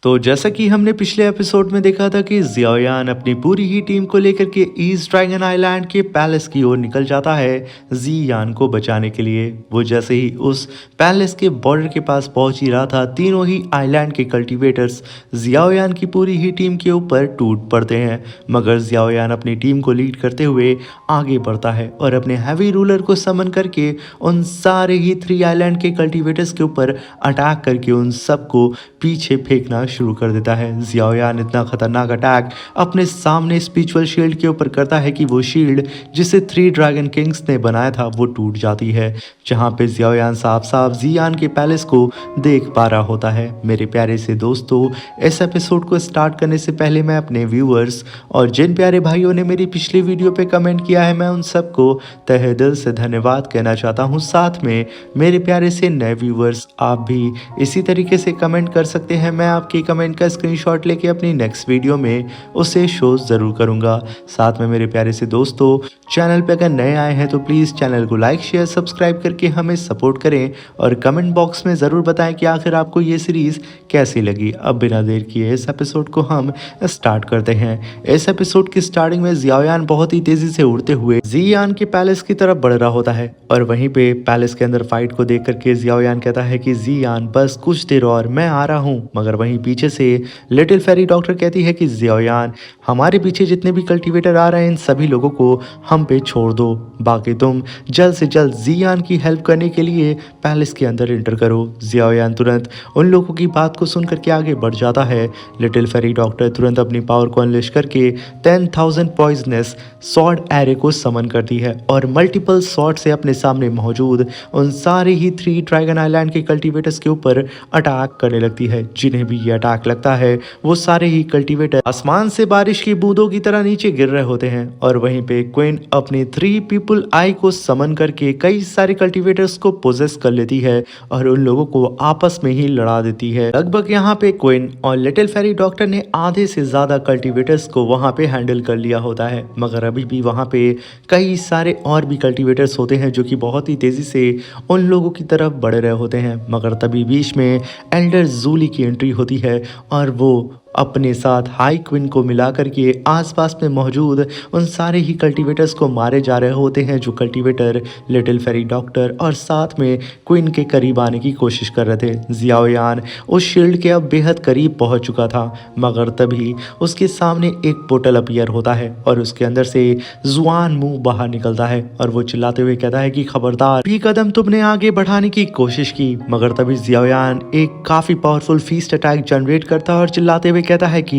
तो जैसा कि हमने पिछले एपिसोड में देखा था कि जियाओयान अपनी पूरी ही टीम को लेकर के ईस्ट ड्रैगन आइलैंड के पैलेस की ओर निकल जाता है जियान को बचाने के लिए। वो जैसे ही उस पैलेस के बॉर्डर के पास पहुंच ही रहा था, तीनों ही आइलैंड के कल्टीवेटर्स जियाओयान की पूरी ही टीम के ऊपर टूट पड़ते हैं। मगर जियाओयान अपनी टीम को लीड करते हुए आगे बढ़ता है और अपने हैवी रूलर को समन करके उन सारे ही 3 आइलैंड के कल्टीवेटर्स के ऊपर अटैक करके उन सबको पीछे फेंकना शुरू कर देता है। जियाओयान इतना खतरनाक अटैक अपने सामने स्पिरिचुअल शील्ड के ऊपर करता है कि वो शील्ड जिसे 3 ड्रैगन किंग्स ने बनाया था वो टूट जाती है, जहां पे जियाओयान साफ साफ जियान के पैलेस को देख पा रहा होता है। मेरे प्यारे से दोस्तों, इस एपिसोड को स्टार्ट करने से पहले मैं अपने व्यूअर्स और जिन प्यारे भाइयों ने मेरी पिछली वीडियो पे कमेंट किया है, मैं उन सबको तहे दिल से धन्यवाद कहना चाहता हूँ। साथ में मेरे प्यारे से नए व्यूअर्स, आप भी इसी तरीके से कमेंट कर सकते हैं। मैं आपके कमेंट का स्क्रीनशॉट लेके अपनी नेक्स्ट वीडियो में उसे शो ज़रूर करूंगा। साथ में मेरे प्यारे से दोस्तों, चैनल पे अगर नए आए हैं तो प्लीज़ चैनल को लाइक शेयर सब्सक्राइब करके हमें सपोर्ट करें और कमेंट बॉक्स में ज़रूर बताएं कि आखिर आपको ये सीरीज़ कैसी लगी। अब बिना देर किए इस एपिसोड को हम स्टार्ट करते हैं। इस एपिसोड की स्टार्टिंग में जियाओयान बहुत ही तेज़ी से उड़ते हुए जियान के पैलेस की तरफ बढ़ रहा होता है और वहीं पे पैलेस के अंदर फाइट को देख करके जियाओयान कहता है कि जियान बस कुछ देर और मैं आ रहा हूँ। मगर वहीं पीछे से लिटिल फेरी डॉक्टर कहती है कि जियाओयान, हमारे पीछे जितने भी कल्टीवेटर आ रहे हैं इन सभी लोगों को हम पे छोड़ दो, बाकी तुम जल्द से जल्द जियान की हेल्प करने के लिए पैलेस के अंदर एंटर करो। जियाओयान तुरंत उन लोगों की बात को सुन करके आगे बढ़ जाता है। लिटिल फेरी डॉक्टर तुरंत अपनी पावर को अनलिश करके 10,000 पॉइजनस सॉर्ड एरे को समन करती है और मल्टीपल सॉर्ड से अपने सामने मौजूद उन सारे ही 3 ड्रैगन आइलैंड के कल्टीवेटर्स के ऊपर अटैक करने लगती है। जिन्हें भी ये अटैक लगता है वो सारे ही कल्टीवेटर आसमान से बारिश की बूंदों की तरह नीचे गिर रहे होते हैं और वहीं पे क्वीन अपने 3 पीपल आई को समन करके कई सारे कल्टीवेटर्स को पोजेस कर लेती है और उन लोगों को आपस में ही लड़ा देती है। लगभग यहाँ पे क्वीन और लिटिल फेरी डॉक्टर ने आधे से ज्यादा कल्टीवेटर्स को वहां पे हैंडल कर लिया होता है। मगर अभी भी वहां पे कई सारे और भी कल्टीवेटर्स होते हैं जो कि बहुत ही तेजी से उन लोगों की तरफ बढ़ रहे होते हैं। मगर तभी बीच में एल्डर जूली की एंट्री होती है और वो अपने साथ हाई क्वीन को मिला करके आसपास में मौजूद उन सारे ही कल्टीवेटर्स को मारे जा रहे होते हैं जो कल्टीवेटर लिटिल फेरी डॉक्टर और साथ में क्वीन के करीब आने की कोशिश कर रहे थे। जियाओयान उस शील्ड के अब बेहद करीब पहुंच चुका था, मगर तभी उसके सामने एक पोर्टल अपीयर होता है और उसके अंदर से जुआन मुंह बाहर निकलता है और वो चिल्लाते हुए कहता है कि खबरदार, भी कदम तुमने आगे बढ़ाने की कोशिश की। मगर तभी जियाओयान एक काफी पावरफुल फीस्ट अटैक जनरेट करता है और चिल्लाते हुए कहता है कि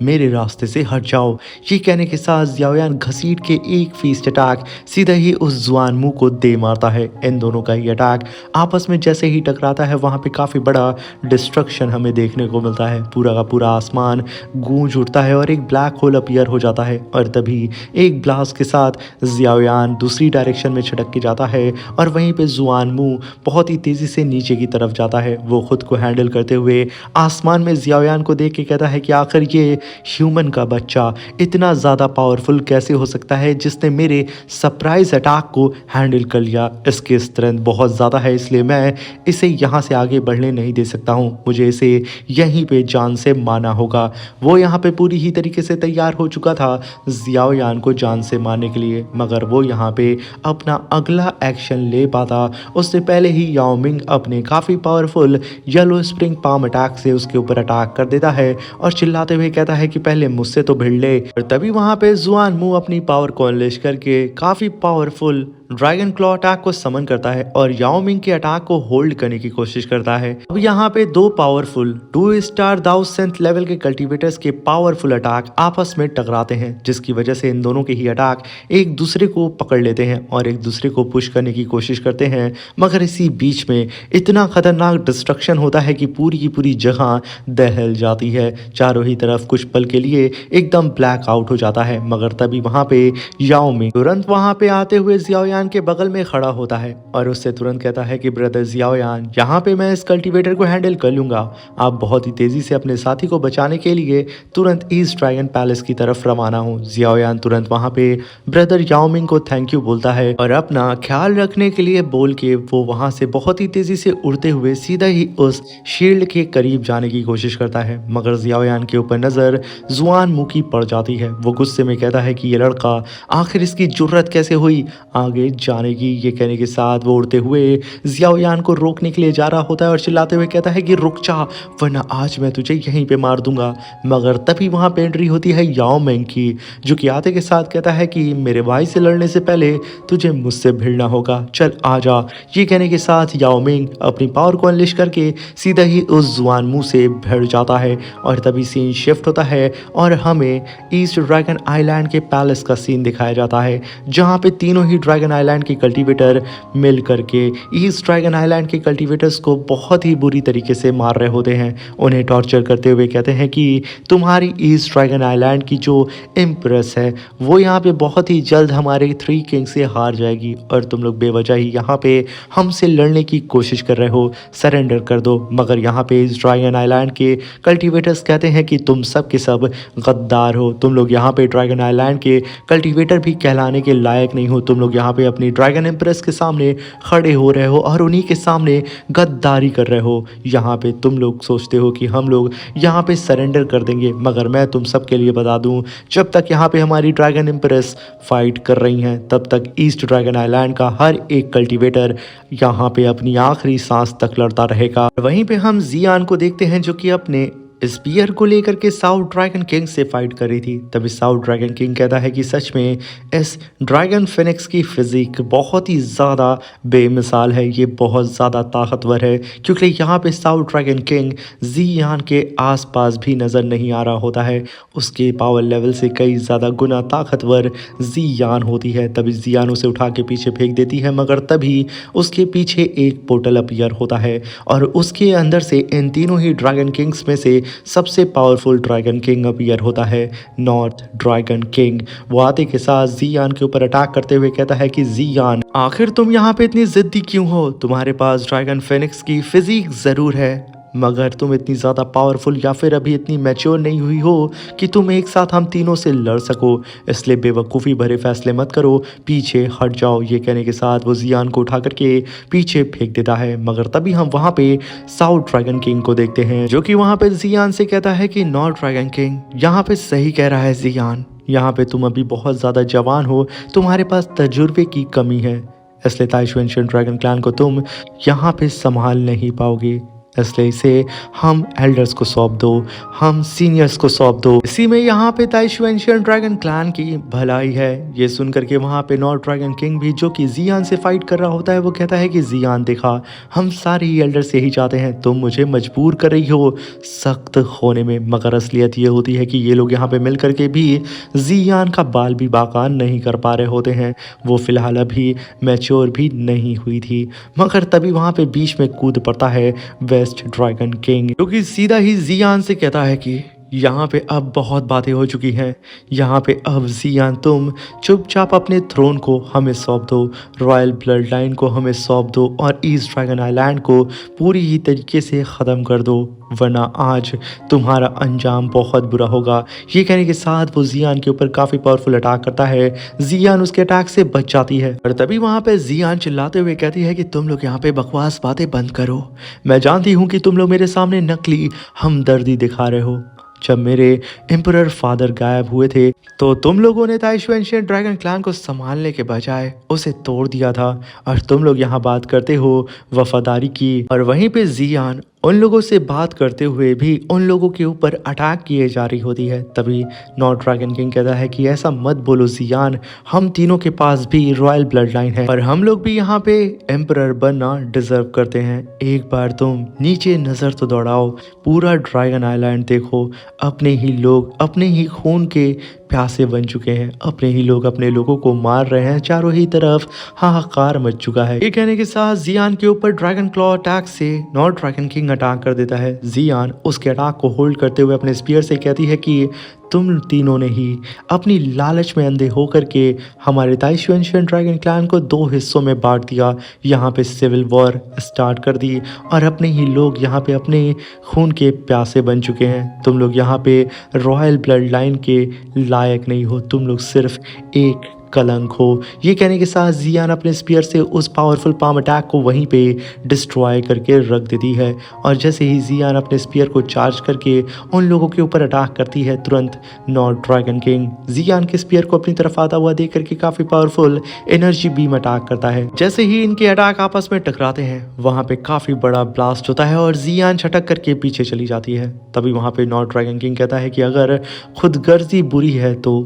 मेरे रास्ते से हट जाओ। ये कहने के साथ जियाओयान घसीट के एक फीस्ट अटैक सीधा ही उस जुआन मुंह को दे मारता है। इन दोनों का ही अटैक आपस में जैसे ही टकराता है वहां पे काफी बड़ा डिस्ट्रक्शन हमें देखने को मिलता है। पूरा का पूरा आसमान गूंज उठता है और एक ब्लैक होल अपीयर हो जाता है और तभी एक ब्लास्ट के साथ जियाओयान दूसरी डायरेक्शन में छिटक के जाता है और वहीं पे जुआन मुंह बहुत ही तेजी से नीचे की तरफ जाता है। वो खुद को हैंडल करते हुए आसमान में जियाओयान को देख के कहता है कि आखिर ये ह्यूमन का बच्चा इतना ज़्यादा पावरफुल कैसे हो सकता है जिसने मेरे सरप्राइज अटैक को हैंडल कर लिया। इसकी स्ट्रेंथ बहुत ज़्यादा है, इसलिए मैं इसे यहाँ से आगे बढ़ने नहीं दे सकता हूँ। मुझे इसे यहीं पे जान से मारना होगा। वो यहाँ पे पूरी ही तरीके से तैयार हो चुका था जियाओयान को जान से मारने के लिए, मगर वो यहाँ पे अपना अगला एक्शन ले पाता उससे पहले ही याओ मिंग अपने काफ़ी powerful yellow spring palm attack से उसके ऊपर अटैक कर देता है और चिल्लाते हुए कहता है कि पहले मुझसे तो भिड़ ले। और तभी वहां पे जुआन मुंह अपनी पावर को अनलेश करके काफी पावरफुल ड्रैगन क्लॉ अटैक को समन करता है और याओ मिंग के अटैक को होल्ड करने की कोशिश करता है। अब यहाँ पे 2 पावरफुल 2 स्टार दाउ सेंथ लेवल के कल्टीवेटर्स के पावरफुल अटैक आपस में टकराते हैं, जिसकी वजह से इन दोनों के ही अटैक एक दूसरे को पकड़ लेते हैं और एक दूसरे को पुश करने की कोशिश करते हैं। मगर इसी बीच में इतना खतरनाक डिस्ट्रक्शन होता है कि पूरी की पूरी जगह दहल जाती है। चारों ही तरफ कुछ पल के लिए एकदम ब्लैक आउट हो जाता है। मगर तभी वहां पे याओ मिंग तुरंत वहां पे आते हुए जियाओयान जियाओयान के बगल में खड़ा होता है और उससे तुरंत कहता है कि ब्रदर जियाओयान, यहाँ पे मैं इस कल्टीवेटर को हैंडल कर लूंगा। आप बहुत ही तेजी से अपने साथी को बचाने के लिए तुरंत ईस्ट ड्रैगन पैलेस की तरफ रवाना हो। जियाओयान तुरंत वहाँ पे ब्रदर याओमिंग को थैंक यू बोलता है और अपना ख्याल रखने के लिए बोल के वो वहाँ से बहुत ही तेजी से उड़ते हुए सीधा ही उस शील्ड के करीब जाने की कोशिश करता है, मगर जियाओयान के ऊपर नजर जुआन मू की पड़ जाती है। वो गुस्से में कहता है कि ये लड़का आखिर इसकी जुर्रत कैसे हुई आगे जाने की। ये कहने के साथ वो उड़ते हुए जियाओयान को रोकने के लिए जा रहा होता है और चिल्लाते हुए कहता है कि रुक जा, वरना आज मैं तुझे यहीं पे मार दूंगा। मगर तभी वहां पे एंट्री होती है याओ मेंग की, जो कि आते के साथ कहता है कि मेरे भाई से लड़ने से पहले तुझे मुझसे भिड़ना होगा, चल आ जा। ये कहने के साथ याओ मेंग अपनी पावर को अनलिश करके सीधा ही उस जुआन मुंह से भिड़ जाता है और तभी सीन शिफ्ट होता है और हमें ईस्ट ड्रैगन आइलैंड के पैलेस का सीन दिखाया जाता है, जहां पे तीनों ही ड्रैगन आइलैंड के कल्टीवेटर मिल करके ईस्ट ड्रैगन आइलैंड के कल्टीवेटर्स को बहुत ही बुरी तरीके से मार रहे होते हैं। उन्हें टॉर्चर करते हुए कहते हैं कि तुम्हारी ईस्ट ड्रैगन आइलैंड की जो एम्प्रेस है वो यहाँ पे बहुत ही जल्द हमारे 3 किंग से हार जाएगी और तुम लोग बेवजह ही यहाँ पे हमसे लड़ने की कोशिश कर रहे हो, सरेंडर कर दो। मगर यहाँ पे ईस्ट ड्रैगन आइलैंड के कल्टीवेटर्स कहते हैं कि तुम सब के सब गद्दार हो, तुम लोग यहाँ पे ड्रैगन आइलैंड के कल्टीवेटर भी कहलाने के लायक नहीं हो। तुम लोग यहाँ पे अपनी ड्रैगन एम्प्रेस के सामने खड़े हो रहे हो और उन्हीं के सामने गद्दारी कर रहे हो। यहाँ पे तुम लोग सोचते हो कि हम लोग यहाँ पे सरेंडर कर देंगे, मगर मैं तुम सबके लिए बता दूं, जब तक यहाँ पे हमारी ड्रैगन एम्प्रेस फाइट कर रही हैं तब तक ईस्ट ड्रैगन आइलैंड का हर एक कल्टीवेटर यहाँ पे अपनी आखिरी सांस तक लड़ता रहेगा। वहीं पे हम जियान को देखते हैं जो कि अपने स्पीयर को लेकर के साउथ ड्रैगन किंग से फाइट कर रही थी। तभी साउथ ड्रैगन किंग कहता है कि सच में इस ड्रैगन फिनिक्स की फिजिक बहुत ही ज़्यादा बेमिसाल है, ये बहुत ज़्यादा ताकतवर है, क्योंकि यहाँ पे साउथ ड्रैगन किंग जियान के आसपास भी नज़र नहीं आ रहा होता है। उसके पावर लेवल से कई ज़्यादा गुना ताकतवर जियान होती है। तभी जियान उसे उठा के पीछे फेंक देती है, मगर तभी उसके पीछे एक पोर्टल अपीयर होता है और उसके अंदर से इन तीनों ही ड्रैगन किंग्स में से सबसे पावरफुल ड्रैगन किंग अपीयर होता है, नॉर्थ ड्रैगन किंग। वो आते के साथ जियान के ऊपर अटैक करते हुए कहता है कि जियान, आखिर तुम यहाँ पे इतनी जिद्दी क्यों हो? तुम्हारे पास ड्रैगन फिनिक्स की फिजिक जरूर है, मगर तुम इतनी ज़्यादा पावरफुल या फिर अभी इतनी मैच्योर नहीं हुई हो कि तुम एक साथ हम तीनों से लड़ सको, इसलिए बेवकूफ़ी भरे फैसले मत करो, पीछे हट जाओ। ये कहने के साथ वो जियान को उठा करके पीछे फेंक देता है, मगर तभी हम वहाँ पे साउथ ड्रैगन किंग को देखते हैं, जो कि वहाँ पे जियान से कहता है कि नॉर्थ ड्रैगन किंग, यहाँ पे सही कह रहा है जियान, यहाँ पे तुम अभी बहुत ज़्यादा जवान हो, तुम्हारे पास तजुर्बे की कमी है, इसलिए ताइशुएंशियन ड्रैगन क्लैन को तुम यहाँ पे संभाल नहीं पाओगे, इसलिए इसे हम एल्डर्स को सौंप दो, हम सीनियर्स को सौंप दो। इसी में यहाँ पे ताइशुएंशियन ड्रैगन क्लैन की भलाई है। ये सुन करके वहाँ पे नॉर्थ ड्रैगन किंग भी, जो कि जियान से फाइट कर रहा होता है, वो कहता है कि जियान देखा, हम सारे ही एल्डर्स यही चाहते हैं, तुम मुझे मजबूर कर रही हो सख्त होने में, मगर असलियत ये होती है कि ये लोग यहाँ पे मिल करके भी जियान का बाल भी बाकान नहीं कर पा रहे होते हैं। वो फिलहाल अभी मैच्योर भी नहीं हुई थी, मगर तभी वहाँ पे बीच में कूद पड़ता है ड्रैगन किंग, जो कि सीधा ही जियान से कहता है कि यहाँ पे अब बहुत बातें हो चुकी हैं, यहाँ पे अब जियान तुम चुपचाप अपने थ्रोन को हमें सौंप दो, रॉयल ब्लड लाइन को हमें सौंप दो और ईस्ट ड्रैगन आइलैंड को पूरी ही तरीके से ख़त्म कर दो, वरना आज तुम्हारा अंजाम बहुत बुरा होगा। ये कहने के साथ वो जियान के ऊपर काफ़ी पावरफुल अटैक करता है। जियान उसके अटैक से बच जाती है और तभी वहाँ पे जियान चिल्लाते हुए कहती है कि तुम लोग यहाँ पे बकवास बातें बंद करो, मैं जानती हूँ कि तुम लोग मेरे सामने नकली हमदर्दी दिखा रहे हो। जब मेरे एम्परर फादर गायब हुए थे तो तुम लोगों ने ताइशुएंशियन ड्रैगन क्लैन को संभालने के बजाय उसे तोड़ दिया था और तुम लोग यहाँ बात करते हो वफादारी की, और वहीं पे जियान उन लोगों से बात करते हुए भी उन लोगों के ऊपर अटैक किए जा रही होती है। तभी नॉर्थ ड्रैगन किंग कहता है कि ऐसा मत बोलो जियान, हम तीनों के पास भी रॉयल ब्लड लाइन है और हम लोग भी यहाँ पे एम्परर बनना डिजर्व करते हैं। एक बार तुम नीचे नज़र तो दौड़ाओ, पूरा ड्रैगन आइलैंड देखो, अपने ही लोग अपने ही खून के प्यासे बन चुके हैं। अपने ही लोग अपने लोगों को मार रहे हैं, चारों ही तरफ हाहाकार मच चुका है। ये कहने के साथ जियान के ऊपर ड्रैगन क्लॉ अटैक से नॉर्थ ड्रैगन किंग अटैक कर देता है। जियान उसके अटैक को होल्ड करते हुए अपने स्पीयर से कहती है कि तुम तीनों ने ही अपनी लालच में अंधे होकर के हमारे ताइशुएंशियन ड्रैगन क्लैन को 2 हिस्सों में बांट दिया, यहाँ पे सिविल वॉर स्टार्ट कर दी और अपने ही लोग यहाँ पे अपने खून के प्यासे बन चुके हैं। तुम लोग यहाँ पे रॉयल ब्लड लाइन के लायक नहीं हो, तुम लोग सिर्फ एक कलंक हो। ये कहने के साथ जियान अपने स्पीयर से उस पावरफुल पाम अटैक को वहीं पे डिस्ट्रॉय करके रख देती है और जैसे ही जियान अपने स्पीयर को चार्ज करके उन लोगों के ऊपर अटैक करती है, तुरंत नॉर्थ ड्रैगन किंग जियान के स्पीयर को अपनी तरफ आता हुआ देख करके काफी पावरफुल एनर्जी बीम अटैक करता है। जैसे ही इनके अटैक आपस में टकराते हैं वहां पे काफी बड़ा ब्लास्ट होता है और जियान छटक करके पीछे चली जाती है। तभी वहां पे नॉर्थ ड्रैगन किंग कहता है कि अगर खुदगर्जी बुरी है तो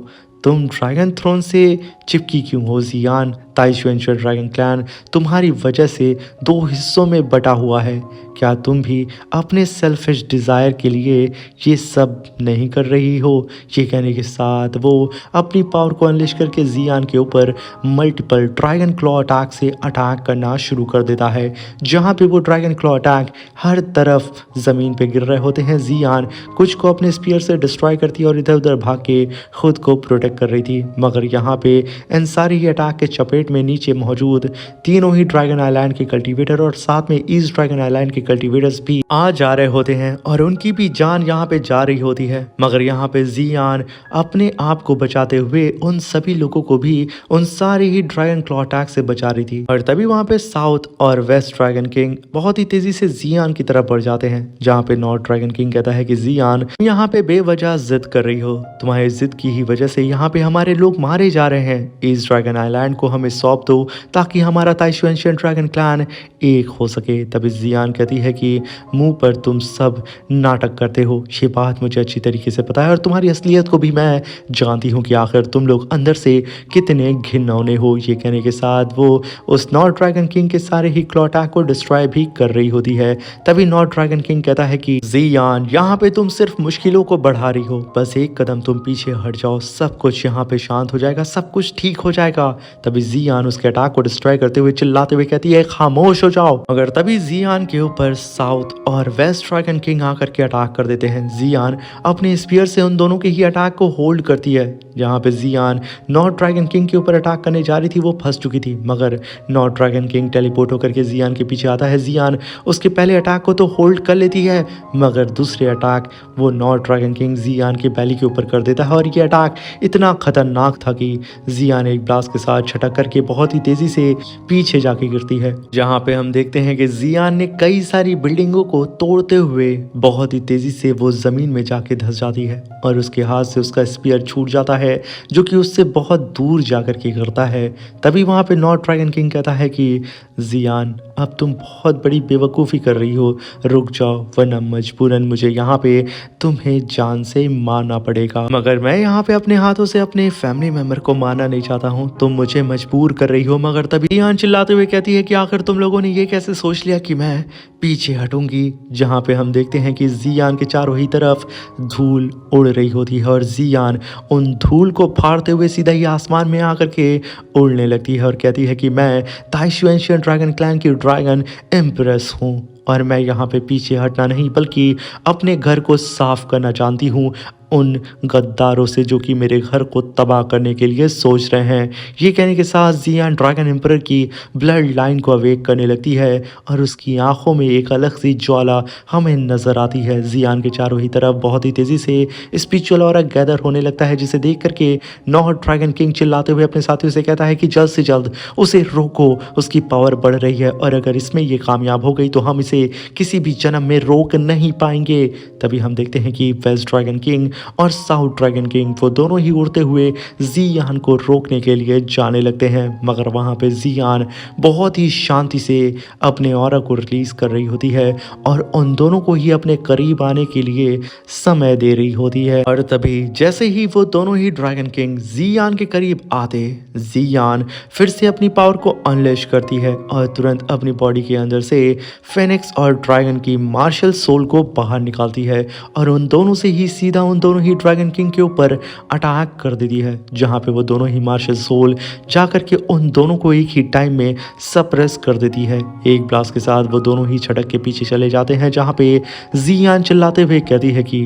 तुम ड्रैगन थ्रोन से चिपकी क्यों हो जियान? ताइशुएंशियन ड्रैगन क्लैन तुम्हारी वजह से 2 हिस्सों में बटा हुआ है। क्या तुम भी अपने सेल्फिश डिज़ायर के लिए ये सब नहीं कर रही हो? ये कहने के साथ वो अपनी पावर को अनलिश करके जियान के ऊपर मल्टीपल ड्रैगन क्लॉ अटैक से अटैक करना शुरू कर देता है। जहाँ पे वो ड्रैगन क्लॉ अटैक हर तरफ ज़मीन पे गिर रहे होते हैं, जियान कुछ को अपने स्पीयर से डिस्ट्रॉय करती है और इधर उधर भाग के खुद को प्रोटेक्ट कर रही थी। मगर यहाँ पे इन सारी ही अटैक के चपेट में नीचे मौजूद तीनों ही ड्रैगन आइलैंड के कल्टीवेटर और साथ में ईस्ट ड्रैगन आइलैंड के कल्टीवेटर्स भी आ जा रहे होते हैं और उनकी भी जान यहाँ पे जा रही होती है। मगर यहाँ पे जियान अपने आप को बचाते हुए उन सभी लोगों को भी उन सारे ही ड्रैगन क्लॉ अटैक से बचा रही थी। और तभी वहाँ पे साउथ और वेस्ट ड्रैगन किंग बहुत ही तेजी से जियान की तरफ बढ़ जाते हैं। जहाँ पे नॉर्थ ड्रैगन किंग कहता है कि जियान यहाँ पे बेवजह जिद कर रही हो, तुम्हारी जिद की ही वजह से यहाँ पे हमारे लोग मारे जा रहे हैं। ईस्ट ड्रैगन आइलैंड को हमें सौंप दो ताकि हमारा ताइशुएंशियन ड्रैगन क्लैन एक हो सके। तभी जियान कहती है कि मुंह पर तुम सब नाटक करते हो, ये बात मुझे अच्छी तरीके से पता है और तुम्हारी असलियत को भी मैं जानती हूँ कि आखिर तुम लोग अंदर से कितने घिनौने हो। ये कहने के साथ वो उस नॉर्थ ड्रैगन किंग के सारे ही क्लॉ अटैक को डिस्ट्रॉय भी कर रही होती है। तभी नॉर्थ ड्रैगन किंग कहता है कि जियान यहाँ पे तुम सिर्फ मुश्किलों को बढ़ा रही हो, बस एक कदम तुम पीछे हट जाओ, सब कुछ यहाँ पे शांत हो जाएगा, सब कुछ ठीक हो जाएगा। तभी जियान उसके अटैक को डिस्ट्रॉय करते हुए चिल्लाते हुए कहती है खामोश हो जाओ। मगर तभी जियान के ऊपर साउथ और वेस्ट ड्रैगन किंग आकर के अटैक कर देते हैं। जियान अपने स्पीयर से उन दोनों के ही अटैक को होल्ड करती है। जहाँ पे जियान नॉर्थ ड्रैगन किंग के ऊपर अटैक करने जा रही थी वो फंस चुकी थी, मगर नॉर्थ ड्रैगन किंग टेलीपोर्ट होकर के जियान के पीछे आता है। जियान उसके पहले अटैक को तो होल्ड कर लेती है, मगर दूसरे अटैक वो नॉर्थ ड्रैगन किंग जियान के बैली के ऊपर कर देता है और ये अटैक इतना खतरनाक था कि जियान एक ब्लास्ट के साथ छटक करके बहुत ही तेजी से पीछे जाके गिरती है। जहाँ पे हम देखते हैं कि जियान ने कई सारी बिल्डिंगों को तोड़ते हुए बहुत ही तेजी से वो जमीन में जाके धंस जाती है और उसके हाथ से उसका स्पीयर छूट जाता है जो कि उससे बहुत दूर जाकर के गिरता है। तभी वहाँ पे नॉर्थ ड्रैगन किंग कहता है कि जियान अब तुम बहुत बड़ी बेवकूफ़ी कर रही हो, रुक जाओ वरना मजबूरन मुझे यहाँ पे तुम्हें जान से मारना पड़ेगा। मगर मैं यहाँ पे अपने हाथों से अपने फैमिली मेंबर को मारना नहीं चाहता हूँ, तुम मुझे मजबूर कर रही हो। मगर तभी जियान चिल्लाते हुए कहती है कि आखिर तुम लोगों ने ये कैसे सोच लिया कि मैं पीछे हटूंगी। जहाँ पे हम देखते हैं कि जियान के चारों ही तरफ धूल उड़ रही होती है और जियान उन धूल को फाड़ते हुए सीधा ही आसमान में आकर के उड़ने लगती है और कहती है कि मैं ताइशुएंशियन ड्रैगन क्लैन की ड्रैगन एम्प्रेस हूँ और मैं यहाँ पे पीछे हटना नहीं बल्कि अपने घर को साफ करना चाहती हूँ उन गद्दारों से जो कि मेरे घर को तबाह करने के लिए सोच रहे हैं। ये कहने के साथ जियान ड्रैगन एम्परर की ब्लड लाइन को अवेक करने लगती है और उसकी आंखों में एक अलग सी ज्वाला हमें नजर आती है। जियान के चारों ही तरफ बहुत ही तेजी से स्पिरिचुअल ऑरा गैदर होने लगता है, जिसे देख करके नॉर्थ ड्रैगन किंग चिल्लाते हुए अपने साथियों से कहता है कि जल्द से जल्द उसे रोको, उसकी पावर बढ़ रही है और अगर इसमें ये कामयाब हो गई तो हम इसे किसी भी जन्म में रोक नहीं पाएंगे। तभी हम देखते हैं कि वेस्ट ड्रैगन किंग और साउथ ड्रैगन किंग वो दोनों ही उड़ते हुए जियान को रोकने के लिए जाने लगते हैं। मगर वहाँ पे जियान बहुत ही शांति से अपने ऑरा को रिलीज कर रही होती है और उन दोनों को ही अपने करीब आने के लिए समय दे रही होती है। और तभी जैसे ही वो दोनों ही ड्रैगन किंग जियान के करीब आते, जियान फिर से अपनी पावर को अनलेश करती है और तुरंत अपनी बॉडी के अंदर से फेनिक्स और ड्रैगन की मार्शल सोल को बाहर निकालती है और उन दोनों से ही सीधा उन दोनों ही ड्रैगन किंग के ऊपर अटैक कर देती है, जहाँ पे वो दोनों ही मार्शल सोल जा करके उन दोनों को एक ही टाइम में सप्रेस कर देती है। एक ब्लास्ट के साथ वो दोनों ही छटक के पीछे चले जाते हैं, जहाँ पे जियान चिल्लाते हुए कहती है कि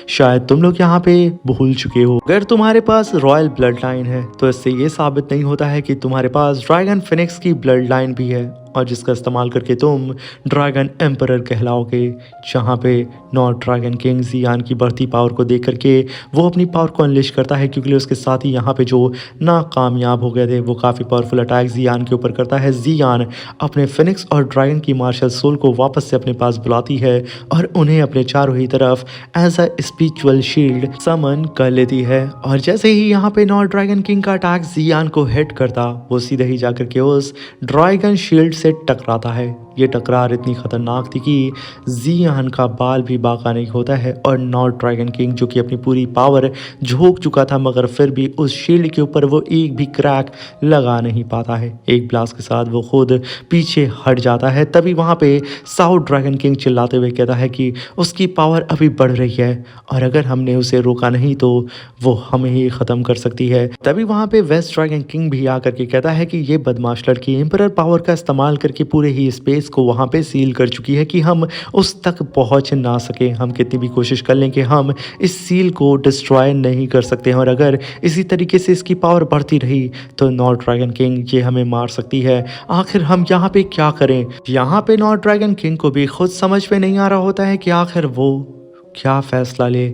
शायद तुम लोग यहाँ पे भूल चुके हो, अगर तुम्हारे पास रॉयल ब्लड लाइन है तो इससे ये साबित नहीं होता है कि तुम्हारे पास ड्रैगन फिनिक्स की ब्लड लाइन भी है, और जिसका इस्तेमाल करके तुम ड्रैगन एम्परर कहलाओगे। जहाँ पे नॉर्थ ड्रैगन किंग जियान की बढ़ती पावर को देख करके वो अपनी पावर को अनलिश करता है, क्योंकि उसके साथ ही यहाँ पे जो नाकामयाब हो गए थे वो काफ़ी पावरफुल अटैक जियान के ऊपर करता है। जियान अपने फिनिक्स और ड्रैगन की मार्शल सोल को वापस से अपने पास बुलाती है और उन्हें अपने चारों ही तरफ एज अ स्पिरिचुअल शील्ड समन कर लेती है। और जैसे ही यहाँ पे नॉर्थ ड्रैगन किंग का अटैक जियान को हिट करता, वो सीधे ही जाकर के उस ड्रैगन शील्ड से टकराता है। ये टकरार इतनी खतरनाक थी कि जियान का बाल भी बाका नहीं होता है, और नॉर्थ ड्रैगन किंग जो कि अपनी पूरी पावर झोंक चुका था, मगर फिर भी उस शील्ड के ऊपर वो एक भी क्रैक लगा नहीं पाता है। एक ब्लास्ट के साथ वो खुद पीछे हट जाता है। तभी वहाँ पे साउथ ड्रैगन किंग चिल्लाते हुए कहता है कि उसकी पावर अभी बढ़ रही है, और अगर हमने उसे रोका नहीं तो वो हमें ही ख़त्म कर सकती है। तभी वहाँ पे वेस्ट ड्रैगन किंग भी आकर के कहता है कि ये बदमाश लड़की एम्परर पावर का इस्तेमाल करके पूरे ही स्पेस को वहाँ पे सील कर चुकी है कि हम उस तक पहुँच ना सके। हम कितनी भी कोशिश कर लें कि हम इस सील को डिस्ट्रॉय नहीं कर सकते हैं, और अगर इसी तरीके से इसकी पावर बढ़ती रही तो नॉर्थ ड्रैगन किंग ये हमें मार सकती है। आखिर हम यहाँ पे क्या करें? यहाँ पे नॉर्थ ड्रैगन किंग को भी खुद समझ में नहीं आ रहा होता है कि आखिर वो क्या फैसला ले,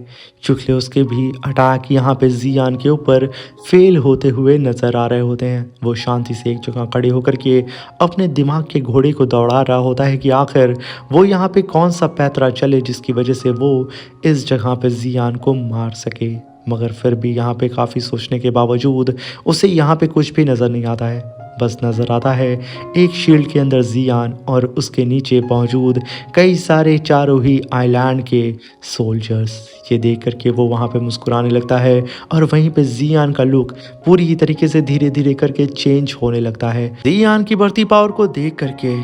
क्योंकि उसके भी अटैक यहाँ पे जियान के ऊपर फेल होते हुए नजर आ रहे होते हैं। वो शांति से एक जगह खड़े होकर के अपने दिमाग के घोड़े को दौड़ा रहा होता है कि आखिर वो यहाँ पे कौन सा पैतरा चले जिसकी वजह से वो इस जगह पे जियान को मार सके। मगर फिर भी यहाँ पे काफ़ी सोचने के बावजूद उसे यहाँ पे कुछ भी नज़र नहीं आता है। बस नज़र आता है एक शील्ड के अंदर जियान और उसके नीचे मौजूद कई सारे चारों ही आइलैंड के सोल्जर्स। ये देख करके वो वहाँ पे मुस्कुराने लगता है, और वहीं पे जियान का लुक पूरी ही तरीके से धीरे धीरे करके चेंज होने लगता है। जियान की बढ़ती पावर को देख करके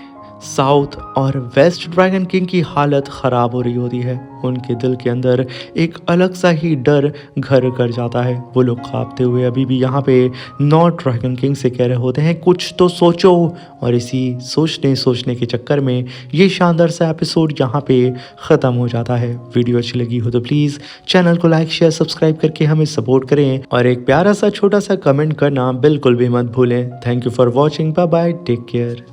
साउथ और वेस्ट ड्रैगन किंग की हालत ख़राब हो रही होती है। उनके दिल के अंदर एक अलग सा ही डर घर कर जाता है। वो लोग कांपते हुए अभी भी यहाँ पे नॉर्थ ड्रैगन किंग से कह रहे होते हैं कुछ तो सोचो, और इसी सोचने के चक्कर में ये शानदार सा एपिसोड यहाँ पे ख़त्म हो जाता है। वीडियो अच्छी लगी हो तो प्लीज़ चैनल को लाइक शेयर सब्सक्राइब करके हमें सपोर्ट करें, और एक प्यारा सा छोटा सा कमेंट करना बिल्कुल भी मत भूलें। Thank you for watching, bye bye, take care.